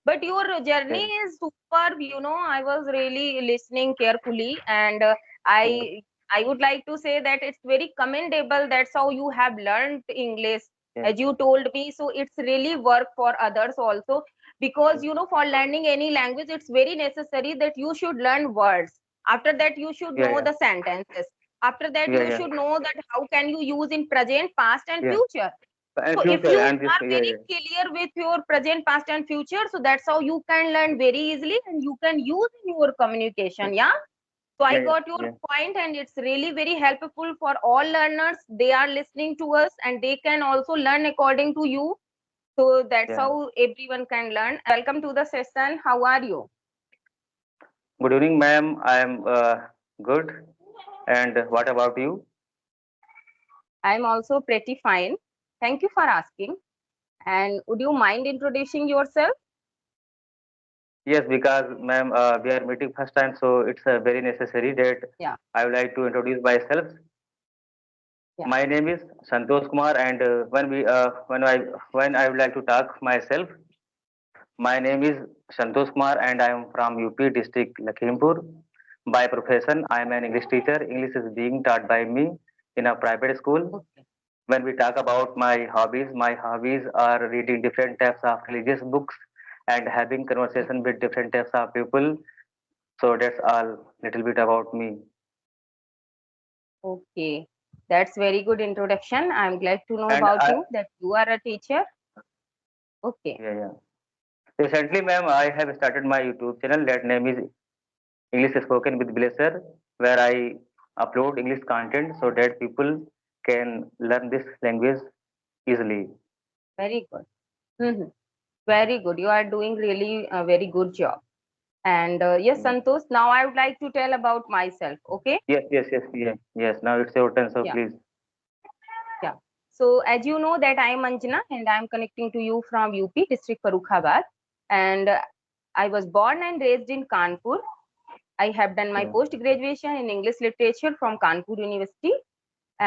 But your journey Okay. is superb. I was really listening carefully, and Yeah. I would like to say that it's very commendable. That's how you have learned English, Yeah. as you told me. So it's really work for others also, because for learning any language, it's very necessary that you should learn words. After that, you should Yeah. know Yeah. the sentences. After that, Yeah. you Yeah. should know that how can you use in present, past, and Yeah. future. And So if future you and this. are Yeah. very Yeah. clear with your present, past, and future, so that's how you can learn very easily and you can use in your communication. Yeah. So I Yeah. Yeah. got your Yeah. point, and it's really very helpful for all learners. They are listening to us and they can also learn according to you. So that's Yeah. how everyone can learn. Welcome to the session. How are you? Good evening, ma'am. I am good. And what about you? I'm also pretty fine. Thank you for asking. And would you mind introducing yourself? Yes, because ma'am, we are meeting first time, so it's very necessary that Yeah. I would like to introduce myself. Yeah. My name is Santosh Kumar, and when I would like to talk myself, my name is Santosh Kumar, and I am from UP district Lakhimpur. By profession, I am an English teacher. English is being taught by me in a private school. Okay. When we talk about my hobbies are reading different types of religious books and having conversation with different types of people. So that's all little bit about me. Okay, that's very good introduction. I'm glad to know And about I, you that you are a teacher. Okay, yeah, yeah. Recently, ma'am, I have started my YouTube channel. That name is English Spoken with Blazer, where I upload English content so that people can learn this language easily. very good. Mhm. Very good. You are doing really a very good job. And yes, Yeah. Santosh, now I would like to tell about myself. Okay. Yes, yes, yes, yes, yes. Now it's your turn, so Yeah, please. yeah. So as you know that I am Anjana and I am connecting to you from UP district Farrukhabad. And I was born and raised in Kanpur. I have done my Yeah. post graduation in English literature from Kanpur University.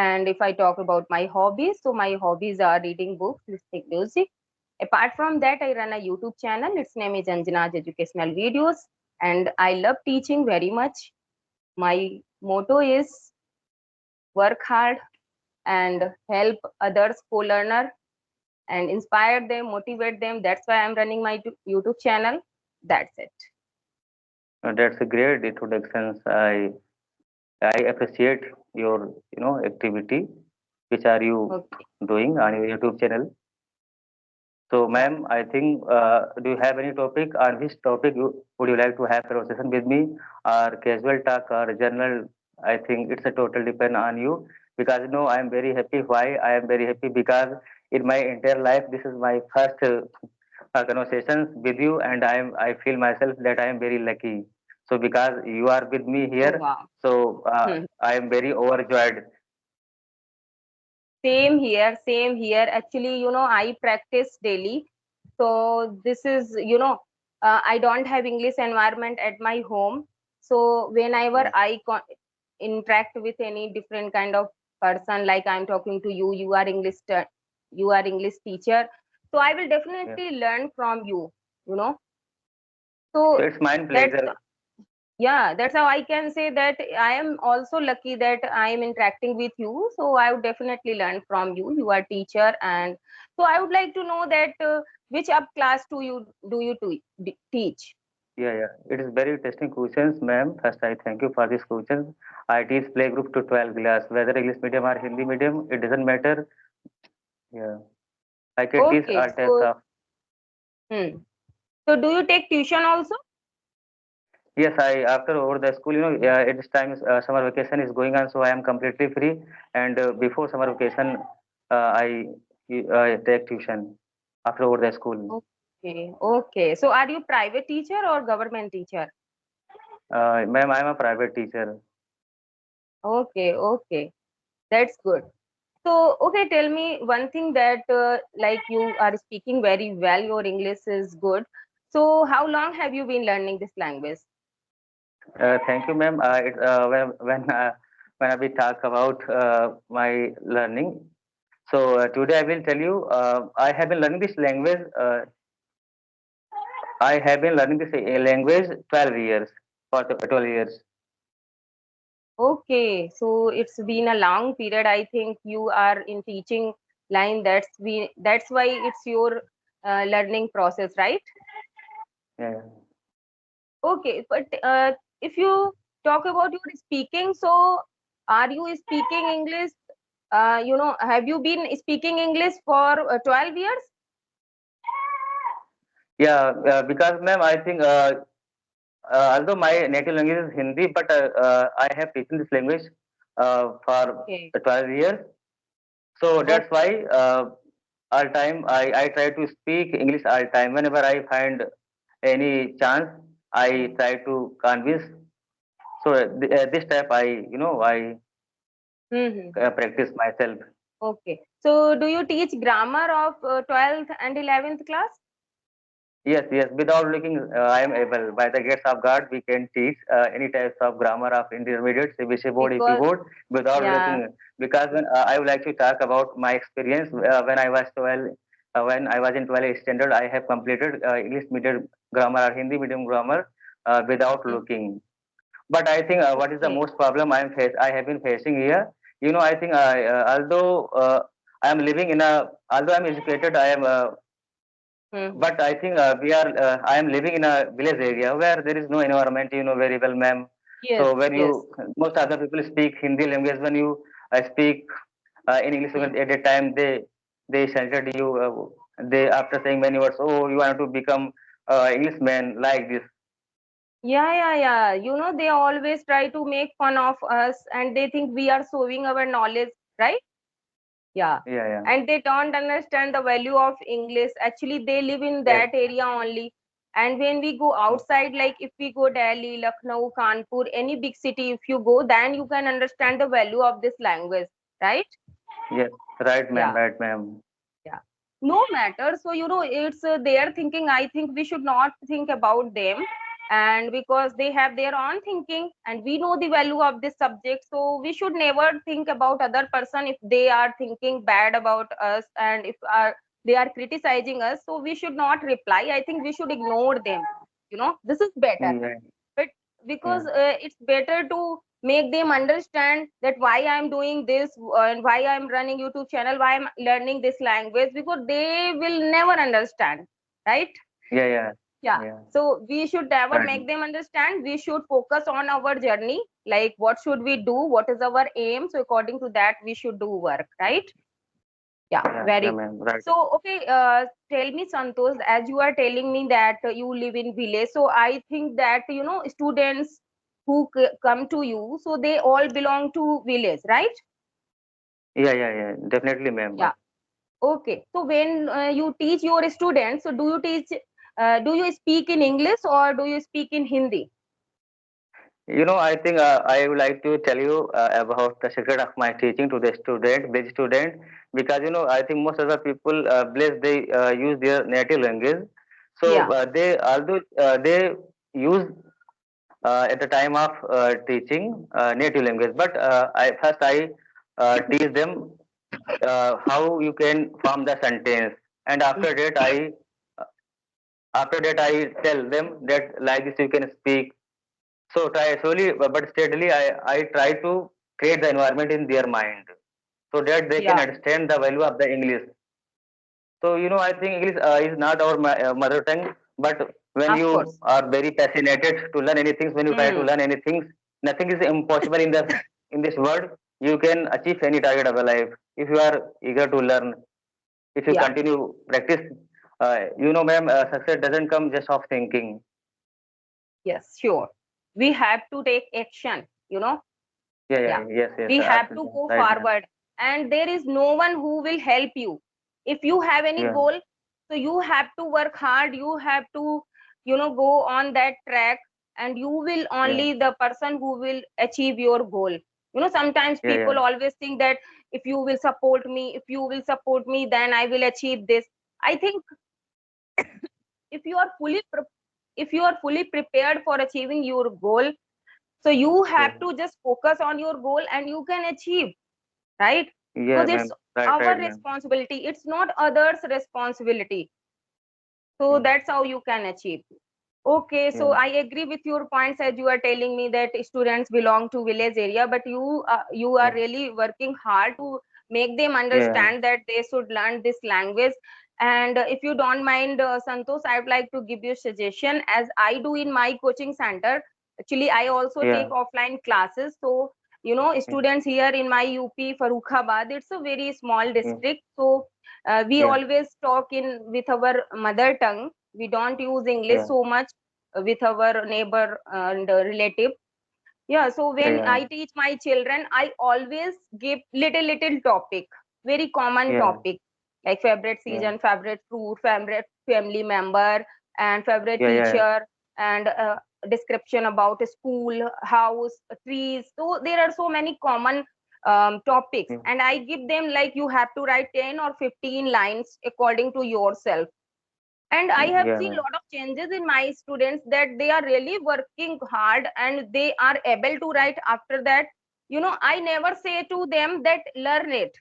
And if I talk about my hobbies, so my hobbies are reading books, listening music. Apart from that, I run a YouTube channel. Its name is Anjana's Educational Videos. And I love teaching very much. My motto is work hard and help others co-learner and inspire them, motivate them. That's why I'm running my YouTube channel. That's it. That's a great introductions. I appreciate your activity which are you Okay. doing on your YouTube channel. So, Yeah. ma'am, I think do you have any topic on which topic would you like to have conversation with me, or casual talk or general? I think it's a total depend on you because I am very happy. Why I am very happy because in my entire life this is my first conversations with you, and I feel myself that I am very lucky. So because you are with me Oh, here, wow. so Hmm. I am very overjoyed. Same here, same here. Actually, I practice daily. So this is, I don't have English environment at my home. So whenever Yeah, I interact with any different kind of person, like I'm talking to you, you are English teacher. So I will yeah. definitely learn from you, you know. So So it's my that's pleasure. yeah, that's how I can say that I am also lucky that I am interacting with you. So I would definitely learn from you. You are teacher, and so I would like to know that which up class do you teach? Yeah, yeah. It is very interesting questions, ma'am. First, I thank you for this question. I teach playgroup to 12 class, whether English medium or Hindi medium, it doesn't matter. Yeah, I can teach Okay, all types so of. hmm. So do you take tuition also? Yes, I after over the school, at this time summer vacation is going on, so I am completely free. And before summer vacation, I take tuition after over the school. Okay, okay. So are you private teacher or government teacher? Ma'am, I am a private teacher. Okay, okay. That's good. So, okay, tell me one thing that like you are speaking very well, your English is good. So, how long have you been learning this language? Thank you, ma'am. When we talk about my learning, so today I will tell you I have been learning this language I have been learning this language 12 years, for 12 years. Okay, so it's been a long period. I think you are in teaching line. That's why it's your learning process, right? Yeah. Okay, but if you talk about your speaking, so are you speaking English? Have you been speaking English for 12 years? Yeah, because ma'am, I think although my native language is Hindi, but I have taken this language for Okay, 12 years. So that's okay. why all time I try to speak English all time. Whenever I find any chance, I try to convince. So this type I Mm-hmm. practice myself. Okay. So do you teach grammar of 12th and 11th class? Yes, yes. Without looking, I am able. By the grace of God, we can teach any types of grammar of intermediate, CBC board, EP Because board, without yeah. looking. Because when I would like to talk about my experience when I was 12, when I was in 12th standard, I have completed English medium grammar or Hindi medium grammar without Mm. looking. But I think what is the Okay. most problem I have been facing here? I think although I am living in a, although I am educated, I am Mm-hmm. but I think I am living in a village area where there is no environment, very well, ma'am. Yes, So when yes. most other people speak Hindi language, when you speak in English Mm. language at that time, they insulted you. They after saying many words, oh, you want to become Englishman like this. Yeah, yeah, yeah. They always try to make fun of us and they think we are showing our knowledge, right? Yeah. Yeah, yeah, And they don't understand the value of English. Actually, they live in yes, that area only. And when we go outside, like if we go Delhi, Lucknow, Kanpur, any big city, if you go, then you can understand the value of this language, right? yes, right, ma'am, Yeah. right, ma'am. Yeah, no matter. So it's their thinking. I think we should not think about them, and because they have their own thinking and we know the value of this subject, so we should never think about other person if they are thinking bad about us, and if they are criticizing us, so we should not reply. I think we should ignore them. This is better. Yeah, But yeah, because it's better to make them understand that why I'm doing this and why I'm running YouTube channel, why I'm learning this language, because they will never understand, right? yeah, yeah, Yeah. yeah, So we should never right. make them understand. We should focus on our journey, like what should we do, what is our aim, so according to that we should do work, right? Yeah, Yeah, very good. ma'am, right. So, okay, tell me, Santosh, as you are telling me that you live in village, so I think that, students who come to you, so they all belong to village, right? Yeah, yeah, yeah, definitely, ma'am. Yeah. Okay. So when you teach your students, so do you speak in English or do you speak in Hindi? I think I would like to tell you about the secret of my teaching to the student, basic student, because I think most of the people, bless they use their native language. So Yeah. although they use at the time of teaching native language, but I teach them how you can form the sentence, and after that I tell them that like this you can speak. So try slowly but steadily. I try to create the environment in their mind so that they can Yeah. understand the value of the English. So I think English is not our mother tongue, but when Of you course. are very passionate to learn anything, when you try to Hmm. learn anything, nothing is impossible in this world. You can achieve any target of your life if you are eager to learn. If you Yeah. continue practice, ma'am, success doesn't come just of thinking. Yes, sure. We have to take action, Yeah, yeah, Yeah, yes, yes, we have to absolutely go right, ma'am. forward, and there is no one who will help you. If you have any Yeah, goal, so you have to work hard, you have to, go on that track, and you will yeah, only the person who will achieve your goal. Sometimes yeah, yeah, people always think that if you will support me, then I will achieve this. I think if you are if you are fully prepared for achieving your goal, so you have yeah. to just focus on your goal and you can achieve, right? Yeah, Because it's ma'am. Right, our right, ma'am. responsibility, it's not others responsibility. So yeah, that's how you can achieve. Okay, so yeah, I agree with your points as you are telling me that students belong to village area, but you are yeah, really working hard to make them yeah, understand that they should learn this language. And if you don't mind, Santosh, I would like to give you a suggestion as I do in my coaching center. Actually, I also yeah, take offline classes. So yeah, students here in my UP, Farukhabad, it's a very small yeah, district. So we yeah, always talk in with our mother tongue. We don't use English yeah, so much with our neighbor and relative. Yeah, so when yeah, I teach my children, I always give little topic, very common yeah, topic, like favorite yeah, season, favorite fruit, favorite family member, and favorite yeah, yeah, teacher, and description about a school, house, trees. So there are so many common topics, yeah, and I give them like you have to write 10 or 15 lines according to yourself. And I have yeah, seen a ma'am. lot of changes in my students that they are really working hard and they are able to write after that. I never say to them that learn it,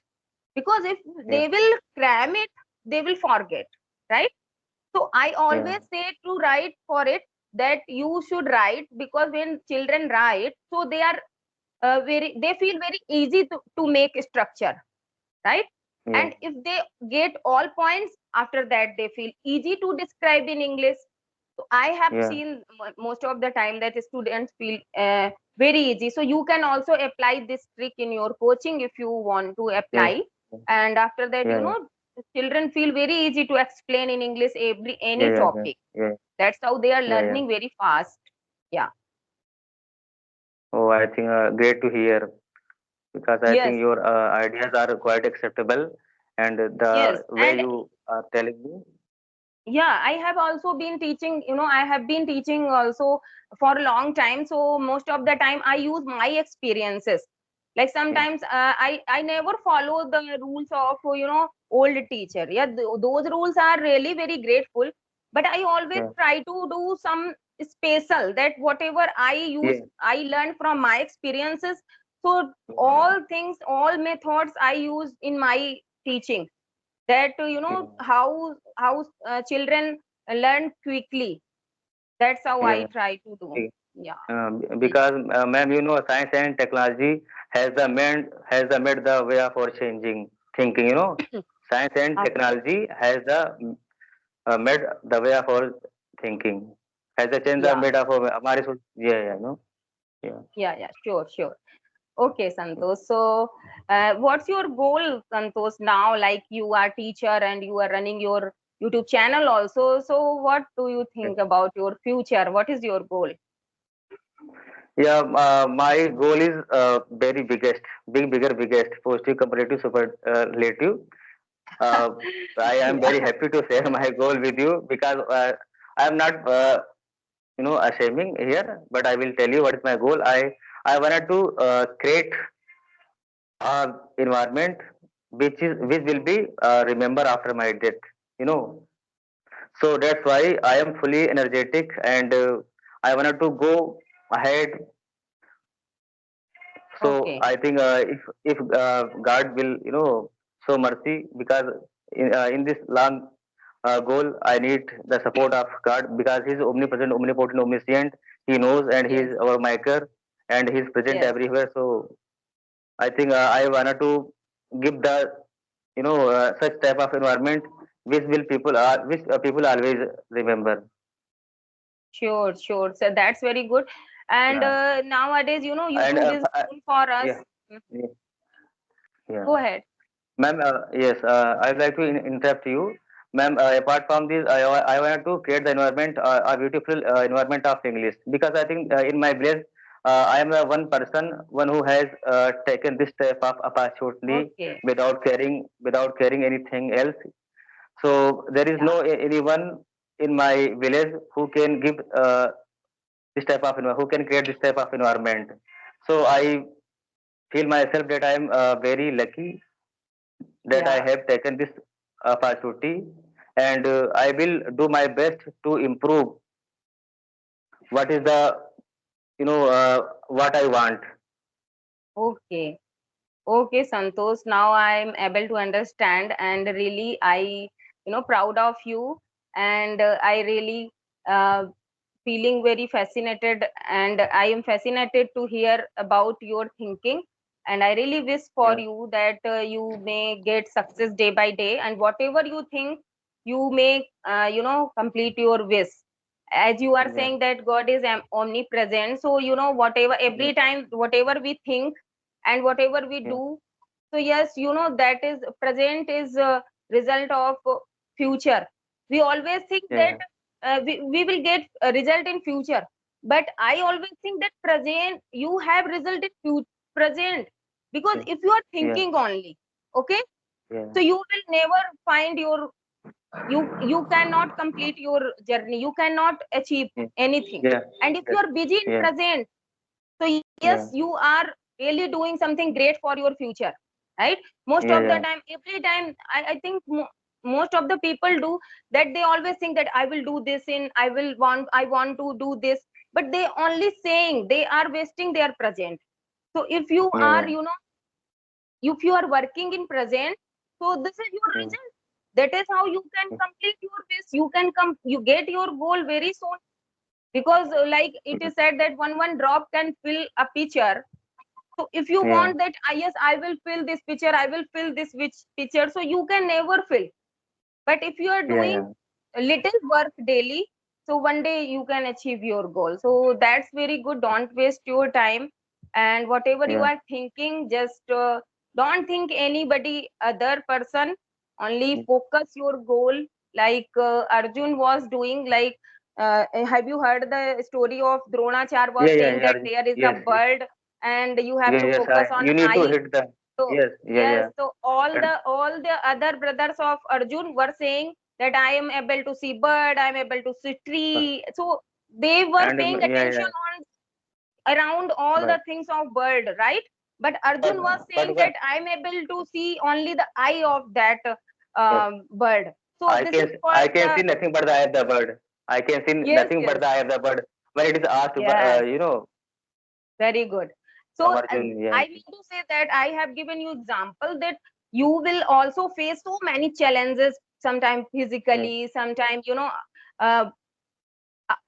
because if Yeah, they will cram it, they will forget, right? So I yeah, always say to write for it, that you should write, because when children write, so they are they feel very easy to make structure, right? yeah, And if they get all points, after that they feel easy to describe in English. So I have yeah, seen most of the time that students feel very easy. So you can also apply this trick in your coaching if you want to yeah, apply. And after that, yeah, yeah, children feel very easy to explain in English yeah, any yeah, yeah, topic. yeah, That's how they are yeah, yeah. learning very fast. Yeah. Oh, I think great to hear because I Yes. think your ideas are quite acceptable, and Yes. the way And you are telling me, yeah, I have also been teaching, I have been teaching also for a long time. So most of the time I use my experiences. Like yeah, sometimes I never follow the rules of old teacher. Yeah, those rules are really very grateful, but I always yeah, try to do some special, that whatever I use, yeah, I learn from my experiences. So yeah, all things, all methods I use in my teaching, that yeah, how children learn quickly. That's how I yeah. try to do. Yeah. Because ma'am, science and technology has the made the way of our changing thinking. Science and Of course. technology has the made the way of our thinking. Has the change the Yeah, made of our हमारे yeah, yeah, no, yeah. yeah, sure. Okay, Santosh, so what's your goal, Santosh, now? Like, you are teacher and you are running your YouTube channel also, so what do you think about your future? What is your goal? Yeah, my goal is very biggest, biggest, positive, comparative, superlative. Uh, I am very Yeah, happy to share my goal with you because I am not, ashaming here, but I will tell you what is my goal. I wanted to create a environment which will be remember after my death. You know, so that's why I am fully energetic and I wanted to go ahead. So okay. I think if God will show mercy because in this long goal I need the support of God because He is omnipresent, omnipotent, omniscient. He knows and He Yes, is our maker and He is present yes. everywhere. So I think I wanted to give the such type of environment which people always remember. Sure. So that's very good. And Yeah, nowadays, and YouTube is known for us. yeah, Mhm. yeah, yeah. Go ahead. Ma'am, yes, I'd like to interrupt you. Ma'am, apart from this, I wanted to create the environment, a beautiful environment of English because I think in my village, I am the one person, one who has taken this type of opportunity Okay. without caring anything else. So there is Yeah. no anyone in my village who can give this type of who can create this type of environment. So I feel myself that I am very lucky that I Yeah. have taken this opportunity and I will do my best to improve what is the what I want. Okay. Okay, Santosh. Now I'm able to understand, and really, I, proud of you. and I really uh, feeling very fascinated, and I am fascinated to hear about your thinking. And I really wish for Yeah, you that you may get success day by day, and whatever you think, you may complete your wish. As you are yeah, saying that God is omnipresent, so whatever, yeah, every time whatever we think and whatever we yeah, do, so yes, that is present is a result of future. We always think that yeah, we will get a result in future, but I always think that present you have result in present, because yeah, if you are yeah, thinking only, okay, yeah, so you will never find your, you cannot complete your journey, you cannot achieve yeah, anything. yeah, And if you yeah, are busy in yeah, present, so yes, you yeah, are really doing something great for your future, right? Most yeah, of the yeah, time, every time, I think most of the people do that. They always think that I will do this in, I want to do this, but they only saying, they are wasting their present. So if you yeah, are, yeah, if you are working in present, so this is your yeah, result. That is how you can complete your wish. You can come, you get your goal very soon, because like it is said that one drop can fill a pitcher. So if you yeah, want that, yes, I will fill this pitcher, I will fill this which pitcher, so you can never fill. But if you are yeah, doing yeah, a little work daily, so one day you can achieve your goal. So that's very good. Don't waste your time, and whatever you yeah, are thinking, just don't think anybody other person. Only focus your goal, like Arjun was doing. Like, have you heard the story of Dronachar was yeah, yeah, saying yeah, that there is a yes, yes, bird and you have yeah, to yes, focus on you need to eye. hit the, So yes, yeah, yes, yeah, so and, all the other brothers of Arjun were saying that I am able to see bird, I am able to see tree. So they were and paying yeah, attention yeah, on around all but, the things of bird, right? But but, Arjun was saying but, that I am able to see only the eye of that yes, bird. So this is I called can the, see nothing but the eye of the bird. I can see yes, nothing but yes, the eye of the bird when it is asked, yes, very good. So from Arjun, I yes, mean to say that I have given you example that you will also face so many challenges, sometimes yes, physically, sometimes uh,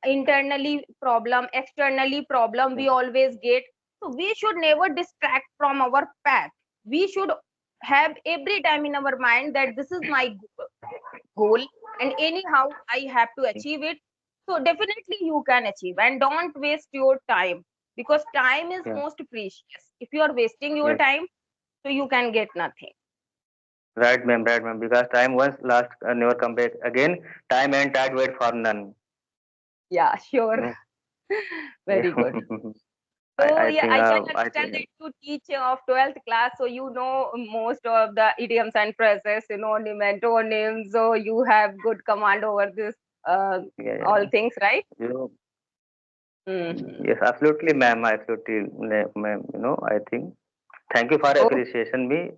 internally problem, externally problem yes, we always get. So we should never distract from our path. We should have every time in our mind that this is my goal, and anyhow I have to achieve it. So definitely you can achieve, and don't waste your time, because time is yes, most precious. If you are wasting your yes. time, so you can get nothing. Right, ma'am. Because time once last, never come back again. Time and tide wait for none. Yeah, sure. You know? Yeah. Very good. So yeah, I can I understand think, that you teach of 12th class, so you know most of the idioms and phrases, synonym, antonyms. So you have good command over this uh, yeah, all yeah. things, right? You know, Hmm. yes, absolutely, ma'am. Absolutely, ma'am. I think. Thank you for Oh, appreciation me.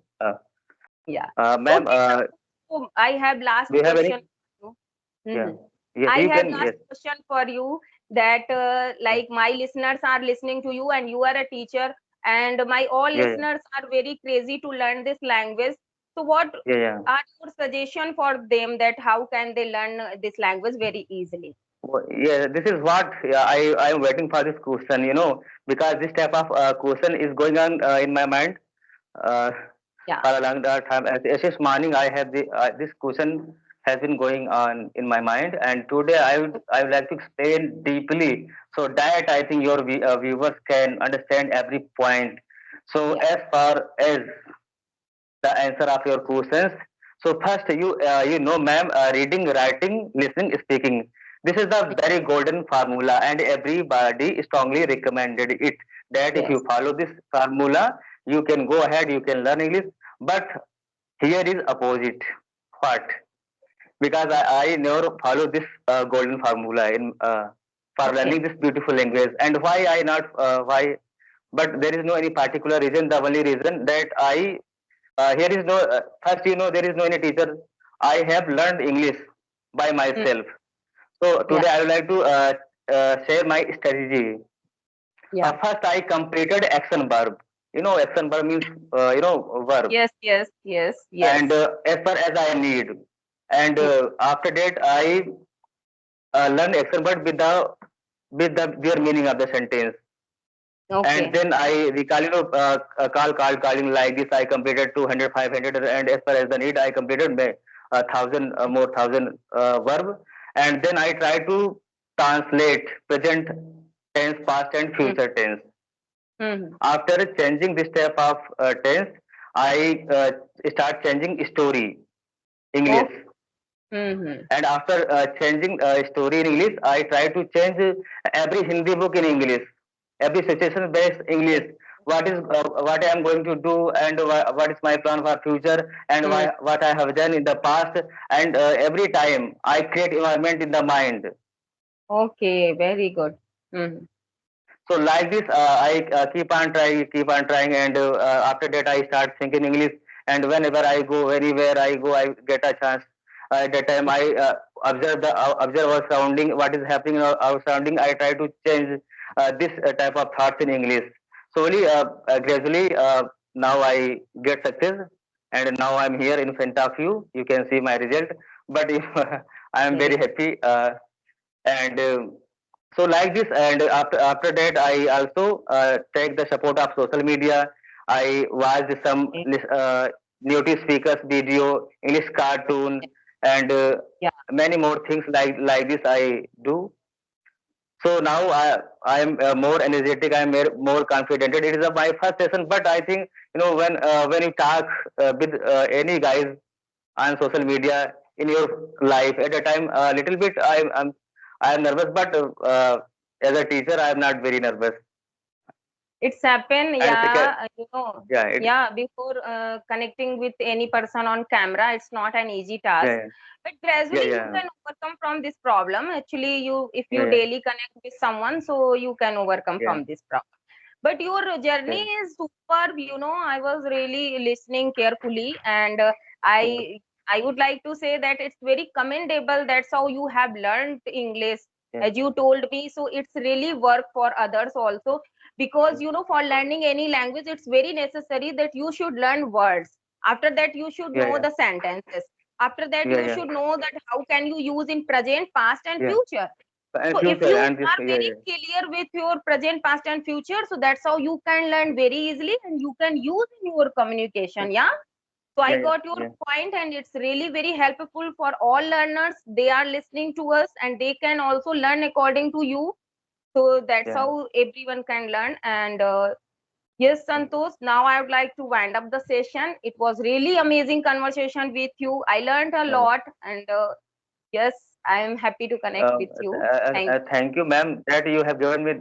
yeah. Ma'am, Okay, so I have last do you have any? question for you. Yeah. Mhm. Yes, I you have can. last Yes. question for you, that Yeah. like my listeners are listening to you and you are a teacher, and my all Yeah. Yeah. listeners are very crazy to learn this language. So what Yeah. Yeah. are your suggestion for them, that how can they learn this language very easily? Yeah, this is what, yeah, I am waiting for this question. Because this type of question is going on in my mind uh, Yeah. for a long time. As this morning, I have this question has been going on in my mind, and today I would like to explain deeply so that I think your viewers can understand every point. So Yeah. as far as the answer of your questions. So first, ma'am, reading, writing, listening, speaking. This is the very golden formula, and everybody strongly recommended it. That if Yes. you follow this formula, you can go ahead, you can learn English. But here is opposite. What? Because I never follow this golden formula in for Okay. learning this beautiful language. And why I not why? But there is no any particular reason. The only reason that I here is no first, there is no any teacher. I have learned English by Mm. myself. So Yeah. today I would like to share my strategy. Yeah. First, I completed action verb. Action verb means verb, Yes. Yes. Yes. and Yes. as far as I need. And Mm. after that, I learn action word with the their meaning of the sentence. And Okay. then I recall, calling like this. I completed 200, 500, and as far as the need, I completed a thousand more thousand verb. And then I try to translate present tense, past, and Mm. future tense. Mm-hmm. After changing this type of tense, I start changing story English. Okay. Mm-hmm. And after changing story in English, I try to change every Hindi book in English, every situation based English. What I am going to do, and what is my plan for future, and Mm. what I have done in the past, and every time I create environment in the mind. Okay, very good. Mm-hmm. So like this, I keep on trying, and after that I start thinking English. And whenever I go, anywhere I go, I get a chance. At that time, I observe our surrounding, what is happening in our surrounding. I try to change this type of thoughts in English. Slowly, gradually, now I get success, and now I'm here in front of you. You can see my result. But if, I am very Okay. happy. And so like this, and after that I also take the support of social media. I watch some Okay. native speakers video, English cartoon, and Yeah. many more things like this I do. So now I am more energetic, I am more confident. It is my first session, but I think, when you talk with any guys on social media in your life at a time, a little bit I am nervous, but as a teacher I am not very nervous. It's happened, And second, yeah, yeah, yeah, before connecting with any person on camera, it's not an easy task. yeah, But yeah, gradually you yeah, can overcome from this problem. Actually, if yeah, you yeah, daily connect with someone, so you can overcome yeah, from this problem. But your yeah, journey is superb, I was really listening carefully, and yeah, I would like to say that it's very commendable. That's how you have learned English, yeah, as you told me. So it's really work for others also, because for learning any language, it's very necessary that you should learn words. After that, you should yeah, know yeah, the sentences. After that, yeah, you yeah, should know that how can you use in present, past, and yeah. future. And So if future you and this, are yeah, very yeah, clear with your present, past, and future, so that's how you can learn very easily and you can use in your communication. Yeah. So I yeah, yeah, got your yeah, point, and it's really very helpful for all learners. They are listening to us and they can also learn according to you. So that's yeah, how everyone can learn. And yes, Santosh, now I would like to wind up the session. It was really amazing conversation with you. I learned a yeah. lot, and yes, I am happy to connect with you. Thank Thank you, ma'am, that you have given me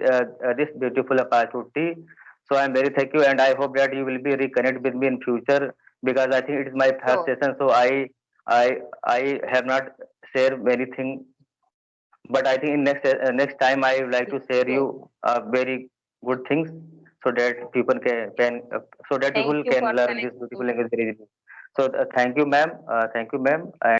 this beautiful opportunity. So I'm very thank you, and I hope that you will be reconnect with me in future, because I think it is my first you. session. So I have not shared many things, but I think in next time I would like Yes, to share sure. you very good things, so that people so that Thank people you can for learn this connecting. beautiful language very easily. So thank you, ma'am. Thank you, ma'am.